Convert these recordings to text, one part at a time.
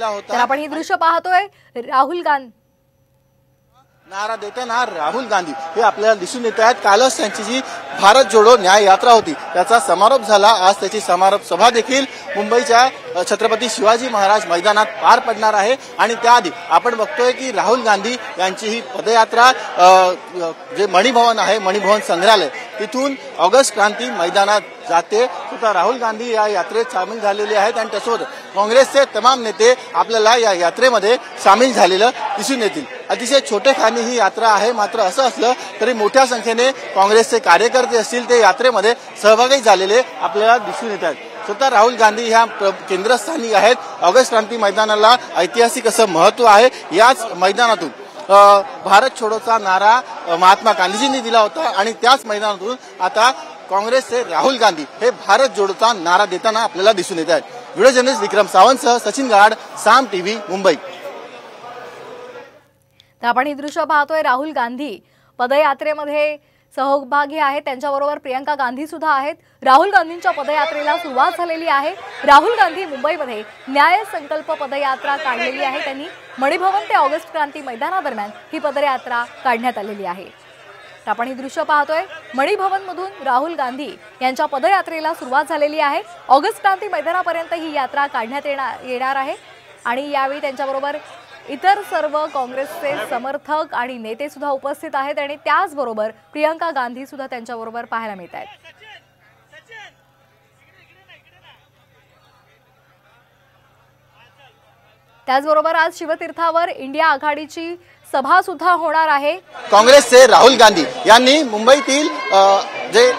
तर आपण ही दृश्य पाहतोय राहुल गांधी नारा देताना राहुल गांधी हे आपल्याला दिसून येत आहेत। कालच त्यांची जी भारत जोडो न्याय यात्रा होती त्याचा समारोप झाला। आज त्याची समारोप सभा देखील मुंबईच्या छत्रपती शिवाजी महाराज मैदानात पार पडणार आहे। आणि त्याआधी आपण बघतोय की राहुल गांधी यांची ही पदयात्रा जे मणिभवन आहे, मणिभवन संग्रहालय, तिथून ऑगस्ट क्रांती मैदानात जाते। सुद्धा राहुल गांधी या यात्रेत सामील झालेले आहेत आणि त्यासोबत काँग्रेसचे तमाम नेते आपल्याला या यात्रेमध्ये सामील झालेलं दिसून येतील। अतिशय छोटेखानी ही यात्रा आहे, मात्र असं असलं तरी मोठ्या संख्येने काँग्रेसचे कार्यकर्ते असतील ते यात्रेमध्ये सहभागी झालेले आपल्याला दिसून येत आहेत। स्वतः राहुल गांधी ह्या केंद्रस्थानी आहेत। ऑगस्ट क्रांती मैदानाला ऐतिहासिक असं महत्व आहे। याच मैदानातून भारत छोडोचा नारा महात्मा गांधीजींनी दिला होता आणि त्याच मैदानातून आता काँग्रेसचे राहुल गांधी हे भारत जोडोचा नारा देताना आपल्याला दिसून येत आहेत। व्हिडिओ जर्नलिस्ट विक्रम सावंतसह सचिन गाड, साम टीव्ही, मुंबई। तर आपण ही दृश्य पाहतोय, राहुल गांधी पदयात्रेमध्ये सहभागी आहेत, त्यांच्याबरोबर प्रियंका गांधी सुद्धा आहेत। राहुल गांधींच्या पदयात्रेला सुरुवात झालेली आहे। राहुल गांधी मुंबईमध्ये न्याय संकल्प पदयात्रा काढलेली आहे। त्यांनी मणिभवन ते ऑगस्ट क्रांती मैदानादरम्यान ही पदयात्रा काढण्यात आलेली आहे। तर आपण ही दृश्य पाहतोय, मणिभवनमधून राहुल गांधी यांच्या पदयात्रेला सुरुवात झालेली आहे। ऑगस्ट क्रांती मैदानापर्यंत ही यात्रा काढण्यात येणार आहे आणि यावेळी त्यांच्याबरोबर इतर सर्व काँग्रेसचे समर्थक आणि नेते सुद्धा उपस्थित आहेत आणि त्याचबरोबर प्रियंका गांधी सुद्धा त्यांच्याबरोबर पाहायला मिळत आहेत। त्याचबरोबर आज शिवतीर्थावर इंडिया आघाडीची सभा सुद्धा होणार आहे। काँग्रेसचे राहुल गांधी यांनी मुंबईतील जे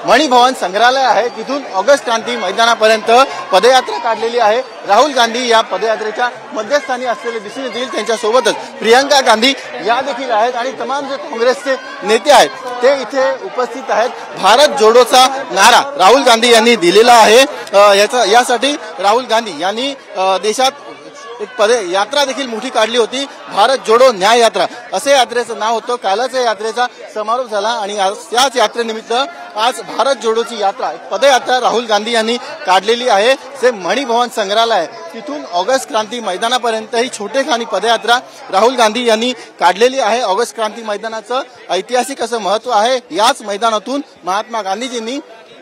मणिभवन संग्रहालय आहे तिथून ऑगस्ट क्रांती मैदानापर्यंत पदयात्रा काढलेली आहे। राहुल गांधी या पदयात्रेच्या मध्यस्थानी असलेले दिसून येतील। त्यांच्यासोबतच प्रियंका गांधी या देखील आहेत आणि तमाम जे काँग्रेसचे नेते आहेत ते इथे उपस्थित आहेत। भारत जोडोचा नारा राहुल गांधी यांनी दिलेला आहे। यासाठी राहुल गांधी यांनी देशात एक यात्रा देखील मोठी काढली होती, भारत जोडो न्याय यात्रा असे यात्रेचं नाव होतं। कालच या यात्रेचा समारोप झाला आणि त्याच यात्रेनिमित्त आज भारत जोडोची यात्रा पदयात्रा राहुल गांधी यांनी काढलेली आहे। जे मणिभवन संग्रहालय तिथून ऑगस्ट क्रांती मैदानापर्यंत ही छोटेखानी पदयात्रा राहुल गांधी यांनी काढलेली आहे। ऑगस्ट क्रांती मैदानाचं ऐतिहासिक असं महत्व आहे। याच मैदानातून महात्मा गांधीजींनी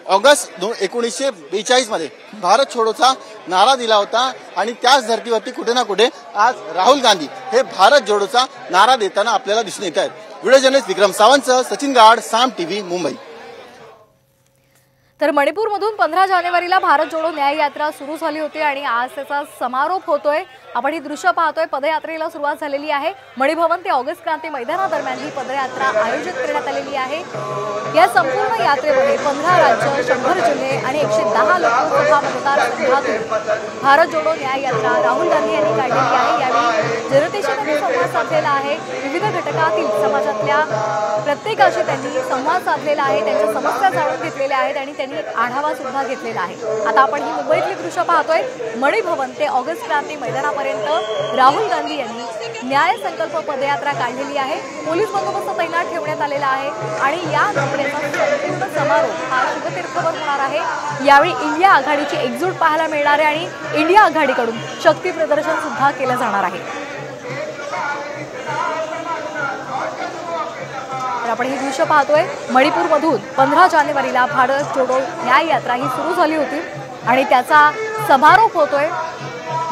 ऑगस्ट 1942 मध्ये भारत छोडोचा नारा दिला होता आणि त्याच धर्तीवरती कुठे ना कुठे आज राहुल गांधी हे भारत जोडोचा नारा देताना आपल्याला दिसून येत आहेत। व्हिडिओ जर्नलिस्ट विक्रम सावंतसह सचिन गाड, साम टीव्ही, मुंबई। तर मणिपूरमधून 15 जानेवारीला भारत जोडो न्याय यात्रा सुरू झाली होती आणि आज त्याचा समारोप होतोय। आपण ही दृश्य पाहतोय, पदयात्रेला सुरुवात झालेली आहे। मणिभवन ते ऑगस्ट क्रांती मैदानादरम्यान ही पदयात्रा आयोजित करण्यात आलेली आहे। या संपूर्ण यात्रेमध्ये 15 राज्य, 100 जिल्हे आणि 110 लोकसभा मतदारसंघातून भारत जोडो न्याय यात्रा राहुल गांधी यांनी काढलेली आहे। यावेळी जनतेशी त्यांनी संवाद साधलेला आहे। विविध घटकातील समाजातल्या प्रत्येकाशी त्यांनी संवाद साधलेला आहे, त्यांच्या समस्या जाणून घेतलेल्या आहेत आणि त्यांनी आढावा सुद्धा घेतलेला आहे। आता आपण ही मुंबईतली दृश्य पाहतोय, मणिभवन ते ऑगस्ट क्रांती मैदानापर्यंत राहुल गांधी यांनी न्याय संकल्प पदयात्रा काढलेली आहे। पोलीस बंदोबस्त तैनात ठेवण्यात आलेला आहे आणि या यात्रेचा संपूर्ण समारोप हा शिवतीर्थावर होणार आहे। यावेळी इंडिया आघाडीची एकजूट पाहायला मिळणार आहे आणि इंडिया आघाडीकडून शक्ती प्रदर्शन सुद्धा केलं जाणार आहे। आपण ही दृश्य पाहतोय, मणिपूरमधून 15 जानेवारीला भारत जोडो न्याय यात्रा ही सुरू झाली होती आणि त्याचा समारोप होतोय।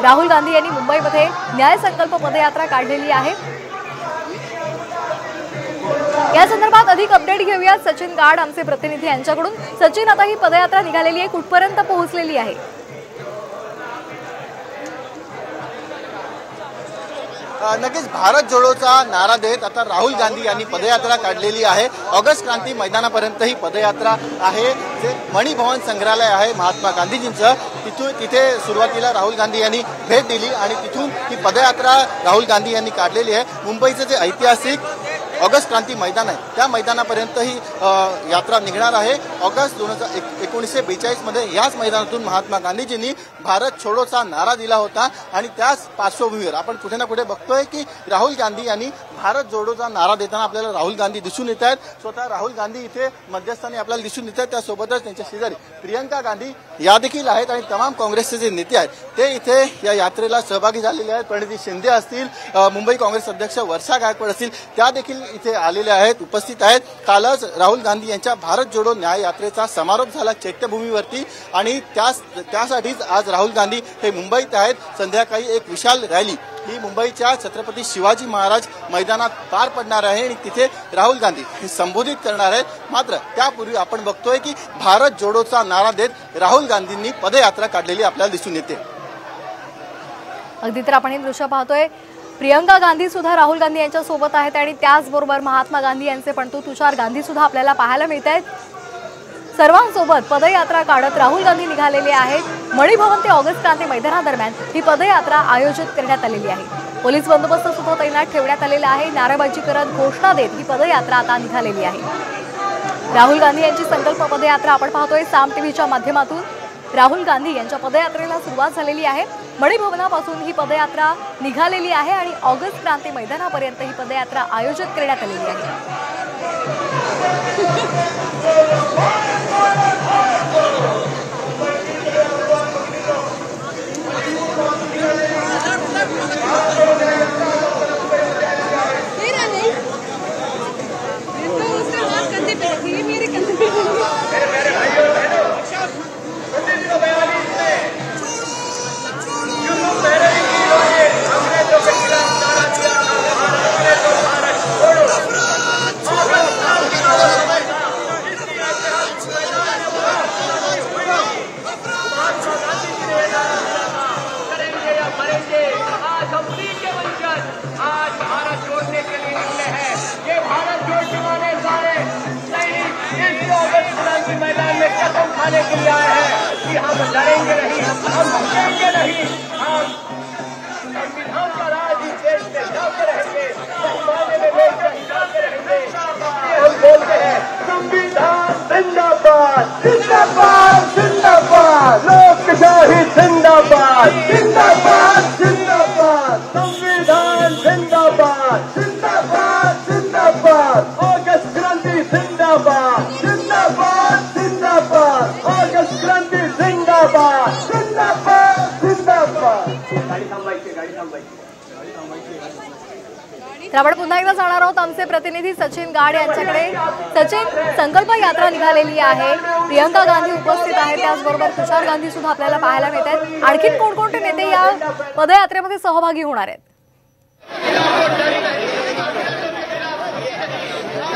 राहुल गांधी यांनी मुंबईमध्ये न्याय संकल्प पदयात्रा काढलेली आहे। या संदर्भात अधिक अपडेट घेऊया सचिन गाड आमचे प्रतिनिधी यांच्याकडून। सचिन, आता ही पदयात्रा निघालेली आहे, कुठपर्यंत पोहोचलेली आहे? नक्कीच भारत जोडोचा नारा देत आता राहुल गांधी यांनी पदयात्रा काढलेली आहे। ऑगस्ट क्रांती मैदानापर्यंत ही पदयात्रा आहे। जे मणिभवन संग्रहालय आहे महात्मा गांधीजींचं, तिथे सुरुवातीला राहुल गांधी यांनी भेट दिली आणि तिथून ही पदयात्रा राहुल गांधी यांनी काढलेली आहे। मुंबईचं जे ऐतिहासिक ऑगस्ट क्रांती मैदान आहे त्या मैदानापर्यंत ही यात्रा निघणार आहे। ऑगस्ट 1942 मध्ये याच मैदानातून महात्मा गांधीजींनी भारत छोडोचा नारा दिला होता आणि त्याच पार्श्वभूमीवर आपण कुठे ना कुठे बघतोय की राहुल गांधी यांनी भारत जोडोचा नारा देताना आपल्याला राहुल गांधी दिसून येत आहेत. स्वतः राहुल गांधी इथे मध्यस्थानी आपल्याला दिसून येत आहेत. त्यासोबतच त्यांच्या शेजारी प्रियंका गांधी या देखील आहेत आणि तमाम काँग्रेसचे जे नेते आहेत ते इथे या यात्रेला सहभागी झालेले आहेत. प्रणिती शिंदे असतील, मुंबई काँग्रेस अध्यक्ष वर्षा गायकवाड असतील, त्या देखील इथे आलेल्या आहेत, उपस्थित आहेत. कालच राहुल गांधी यांच्या भारत जोडो न्याय यात्रेचा समारोप झाला चैत्यभूमीवरती आणि त्यासाठीच आज राहुल गांधी हे मुंबईत आहेत. संध्याकाळी एक विशाल रॅली ही मुंबईच्या छत्रपती शिवाजी महाराज मैदानात पार पडणार आहे आणि तिथे राहुल गांधी हे संबोधित करणार आहेत. मात्र त्यापूर्वी आपण बघतोय की भारत जोडोचा नारा देत राहुल गांधींनी पदयात्रा काढलेली आपल्याला दिसून येते. अगदी तर आपण हे दृश्य पाहतोय. प्रियंका गांधी सुद्धा राहुल गांधी यांच्या सोबत आहेत आणि त्याचबरोबर महात्मा गांधी यांचे पणतू तुषार गांधी सुद्धा आपल्याला पाहायला मिळत आहेत. सर्वांसोबत पदयात्रा काढत राहुल गांधी निघालेले आहेत. मणिभवन ते ऑगस्ट क्रांती मैदानादरम्यान ही पदयात्रा आयोजित करण्यात आलेली आहे. पोलीस बंदोबस्त सुद्धा तैनात ठेवण्यात आलेला आहे. नारेबाजी करत घोषणा देत ही पदयात्रा आता निघालेली आहे. राहुल गांधी यांची संकल्प पदयात्रा आपण पाहतोय साम टीव्हीच्या माध्यमातून. राहुल गांधी यांच्या पदयात्रेला सुरुवात झालेली आहे. मणिभवनापासून ही पदयात्रा निघालेली आहे आणि ऑगस्ट क्रांती मैदानापर्यंत ही पदयात्रा आयोजित करण्यात आलेली आहे. मैदान में कसम खाने के लिए आए हैं कि हम लड़ेंगे नहीं, हम झुकेंगे नहीं, हम संविधान का राज इस देश में चलाते रहेंगे, मायने में लेकर चलाते रहेंगे। हम बोलते हैं संविधान जिंदाबाद जिंदाबाद जिंदाबाद, लोकशाही जिंदाबाद जिंदाबाद जिंदाबाद, संविधान जिंदाबाद जिंदाबाद जिंदाबाद, ऑगस्ट क्रांति जिंदाबाद जिंदाबाद जिंदाबाद, ऑगस्ट क्रांति जिंदाबाद जिंदाबाद जिंदाबाद। गाडी थांबायची, गाडी थांबायची। तर आपण पुन्हा एकदा जाणार आहोत आमचे प्रतिनिधी सचिन गाड यांच्याकडे. सचिन, संकल्प यात्रा निघालेली आहे, प्रियंका गांधी उपस्थित आहेत, त्याचबरोबर तुषार गांधी सुद्धा आपल्याला पाहायला मिळत आहेत. आणखी कोणकोणते नेते या पदयात्रेमध्ये सहभागी होणार आहेत?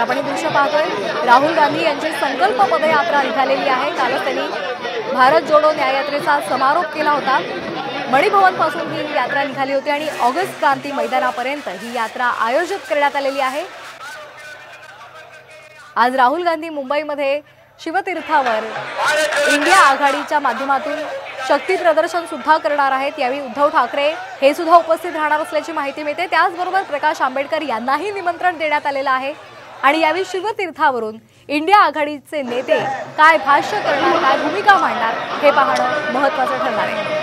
आपण हे दृश्य पाहतोय. राहुल गांधी यांची संकल्प पदयात्रा निघालेली आहे. कालच त्यांनी भारत जोडो न्याय यात्रेचा समारोप केला होता. मणिभवन पासून ही यात्रा निघाली होती आणि ऑगस्ट क्रांती मैदानापर्यंत ही यात्रा आयोजित करण्यात आलेली आहे. आज राहुल गांधी मुंबईमध्ये शिवतीर्थावर इंडिया आघाडीच्या माध्यमातून शक्ती प्रदर्शन सुद्धा करणार आहेत. यावेळी उद्धव ठाकरे हे सुद्धा उपस्थित राहणार असल्याची माहिती मिळते. त्याचबरोबर प्रकाश आंबेडकर यांनाही निमंत्रण देण्यात आलेलं आहे आणि यावेळी शिवतीर्थावरून इंडिया आघाडीचे नेते काय भाष्य करणार, काय भूमिका मांडणार हे पाहणं महत्त्वाचं ठरणार आहे.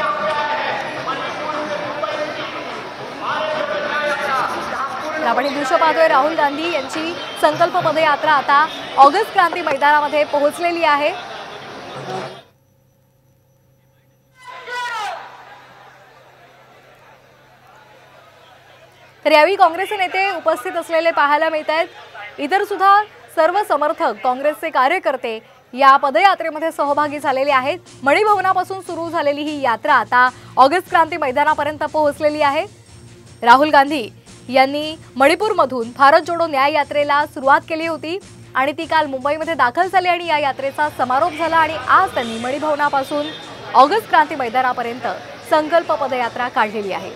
आपण हे दृश्य पाहतोय. राहुल गांधी यांची संकल्प पदयात्रा आता ऑगस्ट क्रांती मैदानामध्ये पोहोचलेली आहे. तर यावेळी काँग्रेसचे नेते उपस्थित असलेले पाहायला मिळत आहेत. इतर सुद्धा सर्व समर्थक, काँग्रेसचे कार्यकर्ते या पदयात्रेमध्ये सहभागी झालेले आहेत. मणिभवनापासून सुरू झालेली ही यात्रा आता ऑगस्ट क्रांती मैदानापर्यंत पोहोचलेली आहे. राहुल गांधी यांनी मणिपूरमधून भारत जोडो न्याय यात्रेला सुरुवात केली होती आणि ती काल मुंबईमध्ये दाखल झाली आणि या यात्रेचा समारोप झाला आणि आज त्यांनी मणिभवनापासून ऑगस्ट क्रांती मैदानापर्यंत संकल्प पदयात्रा काढलेली आहे.